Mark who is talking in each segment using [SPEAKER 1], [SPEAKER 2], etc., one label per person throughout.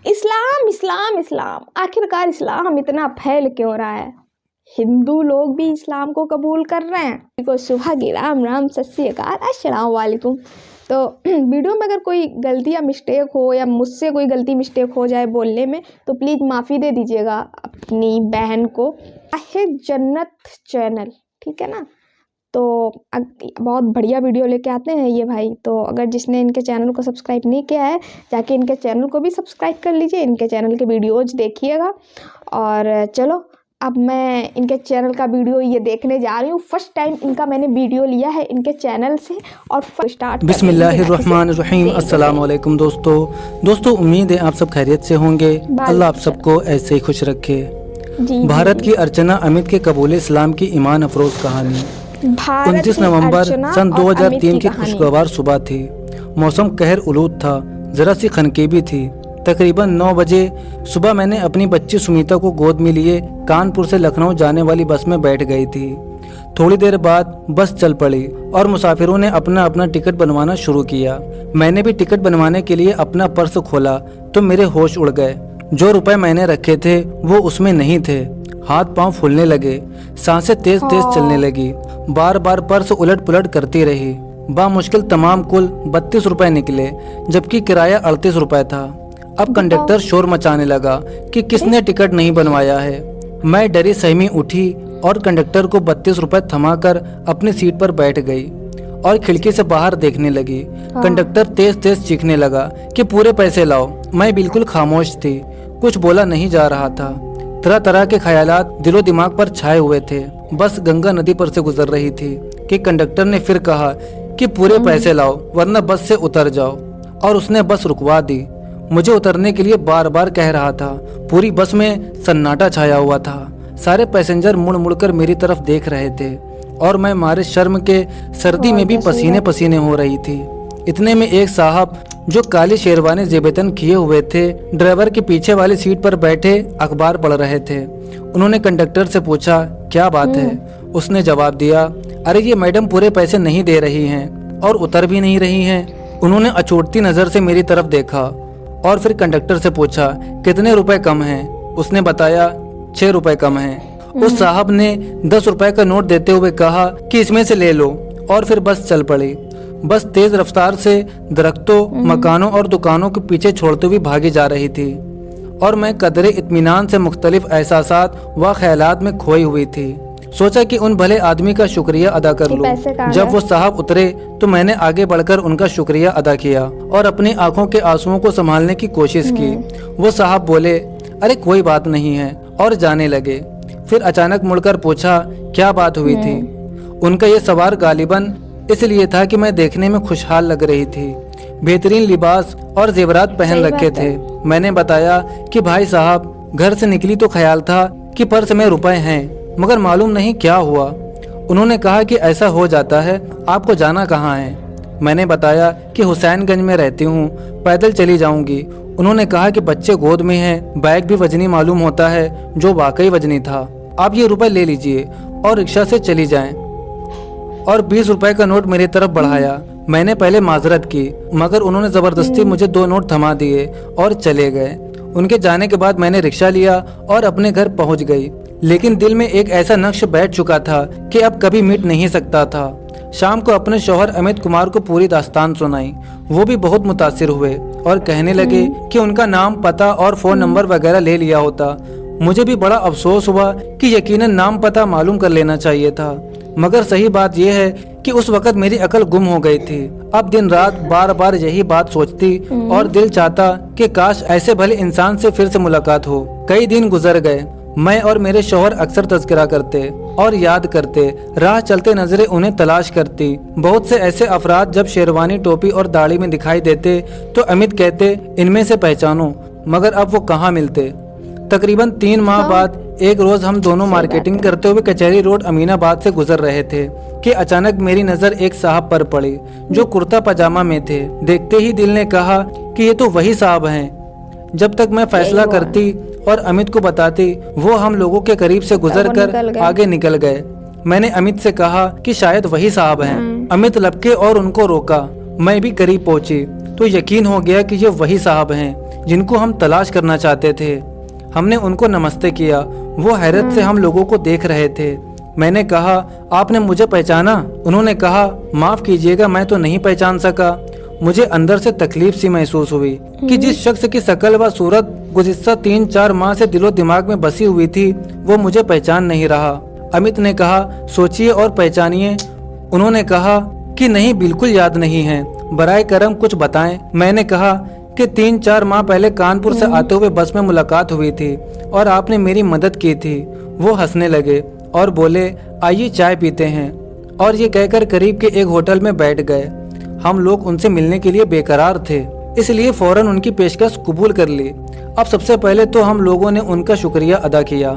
[SPEAKER 1] इस्लाम इस्लाम इस्लाम, आखिरकार इस्लाम इतना फैल क्यों रहा है? हिंदू लोग भी इस्लाम को कबूल कर रहे हैं। को सुबह की राम राम, सत श्री अकाल, अस्सलाम वालेकुम। तो वीडियो में अगर कोई गलती या मिस्टेक हो या मुझसे कोई गलती मिस्टेक हो जाए बोलने में, तो प्लीज़ माफ़ी दे दीजिएगा अपनी बहन को। आहे जन्नत चैनल, ठीक है ना? तो बहुत बढ़िया वीडियो लेके आते हैं ये भाई। तो अगर जिसने इनके चैनल को सब्सक्राइब नहीं किया है, जाके इनके चैनल को भी सब्सक्राइब कर लीजिए, इनके चैनल के वीडियोज़ देखिएगा। और चलो अब मैं इनके चैनल का वीडियो ये देखने जा रही हूँ। फर्स्ट टाइम इनका मैंने वीडियो लिया है इनके चैनल से। और स्टार्ट
[SPEAKER 2] बिस्मिल्लाहिर्रहमानिर्रहीम। अस्सलाम वालेकुम दोस्तों, उम्मीद है आप सब खैरियत से होंगे। अल्लाह आप सबको ऐसे ही खुश रखे। भारत की अर्चना अमित के कबूल इस्लाम की ईमान अफरोज कहानी। 29 नवंबर सन 2003 की खुशगवार सुबह थी। मौसम कहर उलूद था, जरा सी खनकीबी थी। तकरीबन 9 बजे सुबह मैंने अपनी बच्ची सुमिता को गोद में लिए कानपुर से लखनऊ जाने वाली बस में बैठ गई थी। थोड़ी देर बाद बस चल पड़ी और मुसाफिरों ने अपना अपना टिकट बनवाना शुरू किया। मैंने भी टिकट बनवाने के लिए अपना पर्स खोला तो मेरे होश उड़ गए। जो रुपए मैंने रखे थे वो उसमें नहीं थे। हाथ पांव फूलने लगे, सांसें तेज तेज चलने लगी। बार बार पर्स उलट पुलट करती रही। बामुश्किल तमाम कुल 32 रुपए निकले, जबकि किराया 38 रुपए था। अब कंडक्टर शोर मचाने लगा कि किसने टिकट नहीं बनवाया है। मैं डरी सहमी उठी और कंडक्टर को 32 रुपए थमाकर अपनी सीट पर बैठ गई और खिड़की से बाहर देखने लगी। कंडक्टर तेज तेज चीखने लगा कि पूरे पैसे लाओ। मैं बिल्कुल खामोश थी, कुछ बोला नहीं जा रहा था। तरह तरह के ख्यालात दिलो दिमाग पर छाए हुए थे। बस गंगा नदी पर से गुजर रही थी कि कंडक्टर ने फिर कहा कि पूरे पैसे लाओ वरना बस से उतर जाओ, और उसने बस रुकवा दी। मुझे उतरने के लिए बार बार कह रहा था। पूरी बस में सन्नाटा छाया हुआ था। सारे पैसेंजर मुड़ मुड़कर मेरी तरफ देख रहे थे और मैं मारे शर्म के सर्दी में भी पसीने पसीने हो रही थी। इतने में एक साहब जो काली शेरवानी जेबतन किए हुए थे, ड्राइवर के पीछे वाली सीट पर बैठे अखबार पढ़ रहे थे। उन्होंने कंडक्टर से पूछा, क्या बात है? उसने जवाब दिया, अरे ये मैडम पूरे पैसे नहीं दे रही हैं और उतर भी नहीं रही हैं। उन्होंने अचोटती नजर से मेरी तरफ देखा और फिर कंडक्टर से पूछा, कितने रुपए कम हैं? उसने बताया 6 रुपए कम हैं। उस साहब ने 10 रुपए का नोट देते हुए कहा कि इसमें से ले लो, और फिर बस चल पड़ी। बस तेज रफ्तार से दरख्तों, मकानों और दुकानों के पीछे छोड़ते हुए भागी जा रही थी और मैं कदरे इत्मीनान से मुख्तलिफ एहसासात व ख्यालात में खोई हुई थी। सोचा कि उन भले आदमी का शुक्रिया अदा कर लूं। जब वो साहब उतरे तो मैंने आगे बढ़कर उनका शुक्रिया अदा किया और अपनी आंखों के आंसुओं को संभालने की कोशिश की। वो साहब बोले, अरे कोई बात नहीं है, और जाने लगे। फिर अचानक मुड़कर पूछा, क्या बात हुई थी? उनका ये सवाल गालिबन इसलिए था कि मैं देखने में खुशहाल लग रही थी। बेहतरीन लिबास और जेवरात पहन रखे थे। मैंने बताया कि भाई साहब, घर से निकली तो ख्याल था कि पर्स में रुपए हैं, मगर मालूम नहीं क्या हुआ। उन्होंने कहा कि ऐसा हो जाता है, आपको जाना कहाँ है? मैंने बताया कि हुसैनगंज में रहती हूँ, पैदल चली जाऊंगी। उन्होंने कहा कि बच्चे गोद में हैं, बैग भी वजनी मालूम होता है, जो वाकई वजनी था। आप ये रुपए ले लीजिए और रिक्शा से चली जाएं। और 20 रुपए का नोट मेरी तरफ बढ़ाया। मैंने पहले माजरत की, मगर उन्होंने जबरदस्ती मुझे 2 नोट थमा दिए और चले गए। उनके जाने के बाद मैंने रिक्शा लिया और अपने घर पहुंच गई, लेकिन दिल में एक ऐसा नक्श बैठ चुका था कि अब कभी मिट नहीं सकता था। शाम को अपने शौहर अमित कुमार को पूरी दास्तान सुनाई। वो भी बहुत मुतासिर हुए और कहने लगे कि उनका नाम, पता और फ़ोन नंबर वगैरह ले लिया होता। मुझे भी बड़ा अफसोस हुआ कि यकीनन नाम पता मालूम कर लेना चाहिए था, मगर सही बात यह है कि उस वक्त मेरी अकल गुम हो गई थी। अब दिन रात बार बार यही बात सोचती और दिल चाहता कि काश ऐसे भले इंसान से फिर से मुलाकात हो। कई दिन गुजर गए। मैं और मेरे शौहर अक्सर तज़किरा करते और याद करते। राह चलते नजरें उन्हें तलाश करती। बहुत से ऐसे अफराद जब शेरवानी, टोपी और दाढ़ी में दिखाई देते तो अमित कहते, इनमें से पहचानो, मगर अब वो कहाँ मिलते। तकरीबन 3 माह बाद एक रोज हम दोनों मार्केटिंग करते हुए कचहरी रोड अमीनाबाद से गुजर रहे थे कि अचानक मेरी नजर एक साहब पर पड़ी जो कुर्ता पजामा में थे। देखते ही दिल ने कहा कि ये तो वही साहब हैं। जब तक मैं फैसला करती और अमित को बताती, वो हम लोगों के करीब से गुजरकर आगे निकल गए। मैंने अमित से कहा कि शायद वही साहब हैं। अमित लपके और उनको रोका। मैं भी करीब पहुंची तो यकीन हो गया कि ये वही साहब हैं। जिनको हम तलाश करना चाहते थे। हमने उनको नमस्ते किया। वो हैरत से हम लोगों को देख रहे थे। मैंने कहा, आपने मुझे पहचाना? उन्होंने कहा, माफ़ कीजिएगा, मैं तो नहीं पहचान सका। मुझे अंदर से तकलीफ सी महसूस हुई कि जिस शख्स की शक्ल व सूरत गुज़िश्ता 3-4 माह से दिलो दिमाग में बसी हुई थी, वो मुझे पहचान नहीं रहा। अमित ने कहा, सोचिए और पहचानिए। उन्होंने कहा कि नहीं, बिल्कुल याद नहीं है, बराए करम कुछ बताएं। मैंने कहा कि 3-4 माह पहले कानपुर से आते हुए बस में मुलाकात हुई थी और आपने मेरी मदद की थी। वो हंसने लगे और बोले, आइए चाय पीते हैं। और ये कहकर करीब के एक होटल में बैठ गए। हम लोग उनसे मिलने के लिए बेकरार थे, इसलिए फौरन उनकी पेशकश कबूल कर ली। अब सबसे पहले तो हम लोगों ने उनका शुक्रिया अदा किया,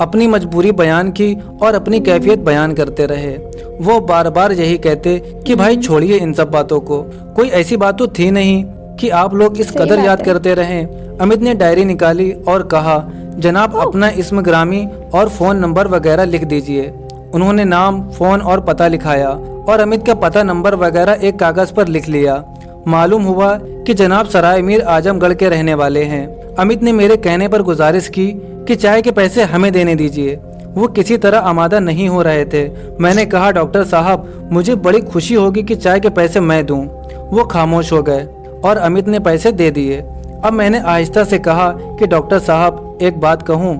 [SPEAKER 2] अपनी मजबूरी बयान की और अपनी कैफियत बयान करते रहे। वो बार बार यही कहते कि भाई छोड़िए इन सब बातों को, कोई ऐसी बात तो थी नहीं कि आप लोग इस कदर याद करते रहें। अमित ने डायरी निकाली और कहा, जनाब अपना इस्म ग्रामी और फ़ोन नंबर वगैरह लिख दीजिए। उन्होंने नाम, फ़ोन और पता लिखाया और अमित का पता नंबर वगैरह एक कागज़ पर लिख लिया। मालूम हुआ कि जनाब सराय मीर आजमगढ़ के रहने वाले हैं। अमित ने मेरे कहने पर गुजारिश की कि चाय के पैसे हमें देने दीजिए। वो किसी तरह आमादा नहीं हो रहे थे। मैंने कहा, डॉक्टर साहब मुझे बड़ी खुशी होगी कि चाय के पैसे मैं दूं। वो खामोश हो गए और अमित ने पैसे दे दिए। अब मैंने आहिस्ता से कहा कि डॉक्टर साहब एक बात कहूं,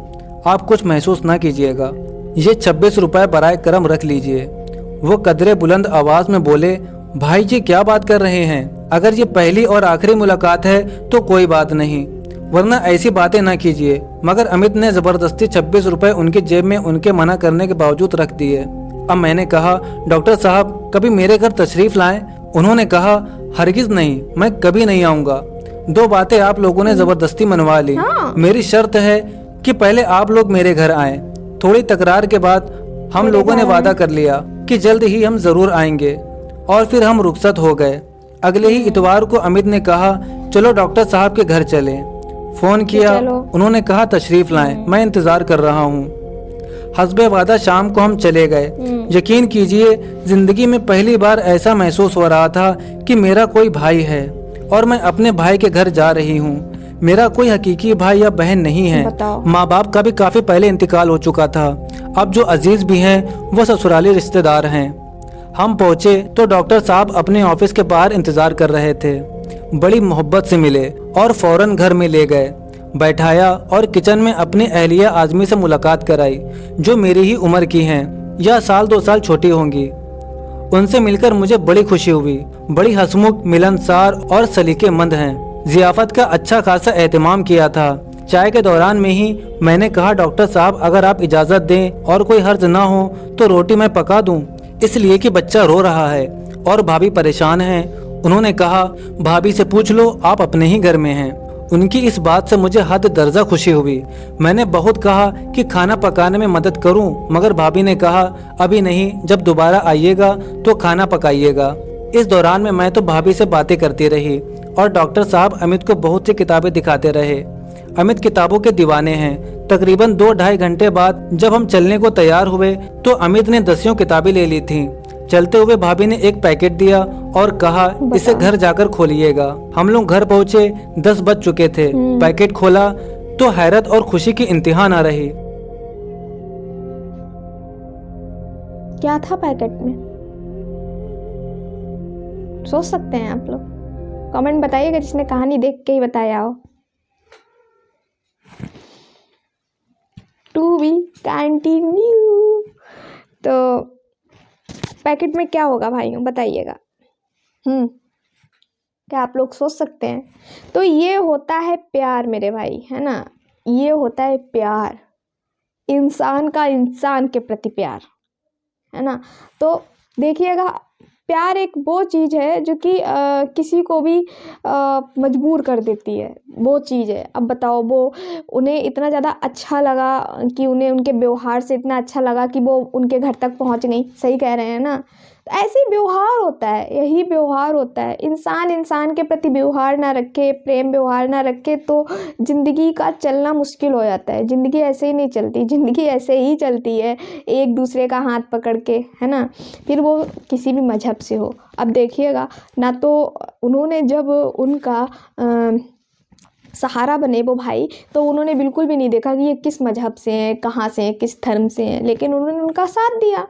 [SPEAKER 2] आप कुछ महसूस ना कीजिएगा, ये 26 रुपए बराए करम रख लीजिए। वो कदरे बुलंद आवाज में बोले, भाई जी क्या बात कर रहे हैं? अगर ये पहली और आखिरी मुलाकात है तो कोई बात नहीं, वरना ऐसी बातें ना कीजिए। मगर अमित ने जबरदस्ती 26 रुपए उनकी जेब में उनके मना करने के बावजूद रख दिए। अब मैंने कहा, डॉक्टर साहब कभी मेरे घर तशरीफ लाएं। उन्होंने कहा, हरगिज नहीं, मैं कभी नहीं आऊँगा। 2 बातें आप लोगों ने जबरदस्ती मनवा ली। मेरी शर्त है कि पहले आप लोग मेरे घर आएं। थोड़ी तकरार के बाद हम लोगों ने वादा कर लिया कि जल्द ही हम जरूर आएंगे और फिर हम रुखसत हो गए। अगले ही इतवार को अमित ने कहा, चलो डॉक्टर साहब के घर चलें। फोन किया, उन्होंने कहा तशरीफ लाएं, मैं इंतजार कर रहा हूँ। हस्बे वादा शाम को हम चले गए। यकीन कीजिए, जिंदगी में पहली बार ऐसा महसूस हो रहा था कि मेरा कोई भाई है और मैं अपने भाई के घर जा रही हूँ। मेरा कोई हकीकी भाई या बहन नहीं है। माँ बाप का भी काफी पहले इंतकाल हो चुका था। अब जो अजीज भी हैं वो ससुराली रिश्तेदार हैं। हम पहुँचे तो डॉक्टर साहब अपने ऑफिस के बाहर इंतजार कर रहे थे। बड़ी मोहब्बत से मिले और फौरन घर में ले गए, बैठाया और किचन में अपनी अहलिया आजमी से मुलाकात कराई, जो मेरी ही उम्र की हैं या 1-2 साल छोटी होंगी। उनसे मिलकर मुझे बड़ी खुशी हुई। बड़ी हंसमुख, मिलनसार और सलीकेमंद हैं। जियाफत का अच्छा खासा एहतमाम किया था। चाय के दौरान में ही मैंने कहा, डॉक्टर साहब अगर आप इजाज़त दें और कोई हर्ज ना हो तो रोटी मैं पका दूं, इसलिए कि बच्चा रो रहा है और भाभी परेशान है। उन्होंने कहा, भाभी से पूछ लो, आप अपने ही घर में हैं। उनकी इस बात से मुझे हद दर्जा खुशी हुई। मैंने बहुत कहा कि खाना पकाने में मदद करूं, मगर भाभी ने कहा, अभी नहीं, जब दोबारा आइएगा तो खाना पकाइएगा। इस दौरान में मैं तो भाभी से बातें करती रही और डॉक्टर साहब अमित को बहुत सी किताबें दिखाते रहे। अमित किताबों के दीवाने हैं। तकरीबन 2-2.5 घंटे बाद जब हम चलने को तैयार हुए तो अमित ने 10 किताबें ले ली थीं। चलते हुए भाभी ने एक पैकेट दिया और कहा, इसे घर जाकर खोलिएगा। हम लोग घर पहुँचे, 10 बज चुके थे। पैकेट खोला तो हैरत और खुशी की इंतहा ना रही।
[SPEAKER 1] क्या था पैकेट में, सोच सकते हैं आप लोग? कमेंट बताइएगा जिसने कहानी देख के ही बताया हो। To be continue. तो पैकेट में क्या होगा भाइयों, बताइएगा। क्या आप लोग सोच सकते हैं? तो ये होता है प्यार मेरे भाई, है ना। ये होता है प्यार, इंसान का इंसान के प्रति प्यार, है ना। तो देखिएगा, प्यार एक वो चीज़ है जो कि किसी को भी मजबूर कर देती है, वो चीज़ है। अब बताओ, वो उन्हें इतना ज़्यादा अच्छा लगा कि उन्हें उनके व्यवहार से इतना अच्छा लगा कि वो उनके घर तक पहुंच गई। सही कह रहे हैं ना। तो ऐसे व्यवहार होता है, यही व्यवहार होता है। इंसान इंसान के प्रति व्यवहार ना रखे, प्रेम व्यवहार ना रखे तो ज़िंदगी का चलना मुश्किल हो जाता है। ज़िंदगी ऐसे ही नहीं चलती, ज़िंदगी ऐसे ही चलती है एक दूसरे का हाथ पकड़ के, है ना। फिर वो किसी भी मजहब से हो। अब देखिएगा ना, तो उन्होंने जब उनका सहारा बने वो भाई, तो उन्होंने बिल्कुल भी नहीं देखा कि ये किस मजहब से हैं, कहाँ से हैं, किस धर्म से हैं, लेकिन उन्होंने उनका साथ दिया।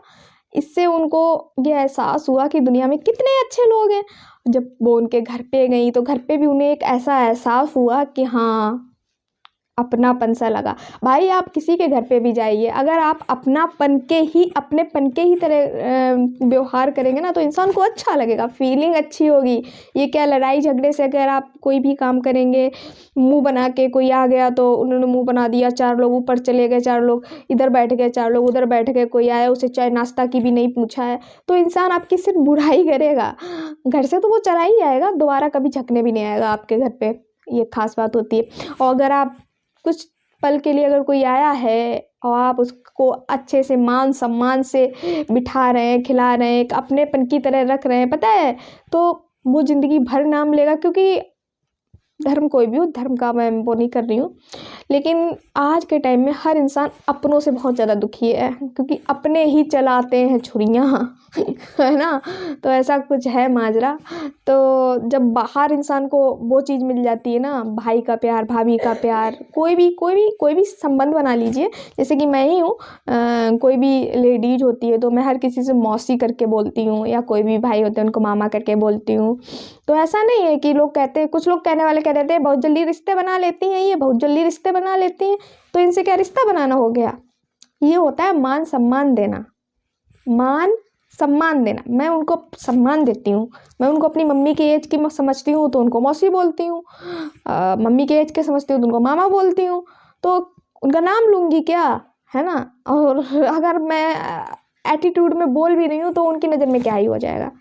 [SPEAKER 1] इससे उनको ये एहसास हुआ कि दुनिया में कितने अच्छे लोग हैं। जब वो उनके घर पे गई तो घर पे भी उन्हें एक ऐसा एहसास हुआ कि हाँ, अपनापन सा लगा। भाई आप किसी के घर पे भी जाइए, अगर आप अपनेपन के ही तरह व्यवहार करेंगे ना, तो इंसान को अच्छा लगेगा, फीलिंग अच्छी होगी। ये क्या लड़ाई झगड़े से अगर आप कोई भी काम करेंगे, मुंह बना के कोई आ गया तो उन्होंने मुंह बना दिया, 4 लोग ऊपर चले गए, 4 लोग इधर बैठ गए, 4 लोग उधर बैठ गए, कोई आया उसे चाय नाश्ता की भी नहीं पूछा है, तो इंसान आपकी सिर्फ बुराई करेगा। घर से तो वो चला ही जाएगा, दोबारा कभी झकने भी नहीं आएगा आपके घर पे। ये खास बात होती है। और अगर आप कुछ पल के लिए अगर कोई आया है और आप उसको अच्छे से मान सम्मान से बिठा रहे हैं, खिला रहे हैं, एक अपनेपन की तरह रख रहे हैं, पता है, तो वो ज़िंदगी भर नाम लेगा। क्योंकि धर्म कोई भी हो, धर्म का मैं वो नहीं कर रही हूँ, लेकिन आज के टाइम में हर इंसान अपनों से बहुत ज़्यादा दुखी है, क्योंकि अपने ही चलाते हैं छुरियाँ है ना। तो ऐसा कुछ है माजरा। तो जब बाहर इंसान को वो चीज़ मिल जाती है ना, भाई का प्यार, भाभी का प्यार, कोई भी संबंध बना लीजिए, जैसे कि मैं ही हूँ, कोई भी लेडीज होती है तो मैं हर किसी से मौसी करके बोलती हूँ, या कोई भी भाई होते हैं उनको मामा करके बोलती हूँ। तो ऐसा नहीं है कि लोग कहते हैं, कुछ लोग कहने वाले कह देते हैं बहुत जल्दी रिश्ते बना लेती हैं, ये बहुत जल्दी रिश्ते बना लेती हैं, तो इनसे क्या रिश्ता बनाना हो गया? ये होता है मान सम्मान देना, मान सम्मान देना। मैं उनको सम्मान देती हूँ, मैं उनको अपनी मम्मी की एज की समझती हूँ तो उनको मौसी बोलती हूँ, मम्मी के एज के समझती हूँ तो उनको मामा बोलती हूँ, तो उनका नाम लूँगी क्या, है ना। और अगर मैं एटीट्यूड में बोल भी रही हूँ तो उनकी नज़र में क्या ही हो जाएगा,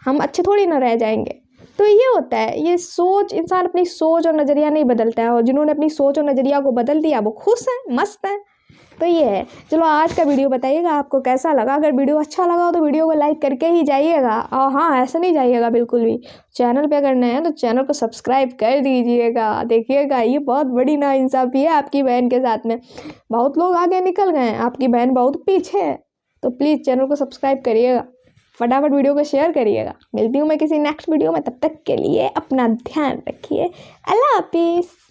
[SPEAKER 1] हम अच्छे थोड़ी ना रह जाएंगे। तो ये होता है, ये सोच, इंसान अपनी सोच और नज़रिया नहीं बदलता है, और जिन्होंने अपनी सोच और नज़रिया को बदल दिया वो खुश हैं, मस्त हैं। तो ये है। चलो आज का वीडियो बताइएगा आपको कैसा लगा। अगर वीडियो अच्छा लगा हो तो वीडियो को लाइक करके ही जाइएगा, और हाँ, ऐसा नहीं जाइएगा बिल्कुल भी। चैनल पे अगर नए हैं तो चैनल को सब्सक्राइब कर दीजिएगा। देखिएगा ये बहुत बड़ी नाइंसाफ़ी है आपकी बहन के साथ में, बहुत लोग आगे निकल गए हैं, आपकी बहन बहुत पीछे है। तो प्लीज़ चैनल को सब्सक्राइब करिएगा, फटाफट वीडियो को शेयर करिएगा। मिलती हूँ मैं किसी नेक्स्ट वीडियो में, तब तक के लिए अपना ध्यान रखिए। अल्लाह हाफिज़।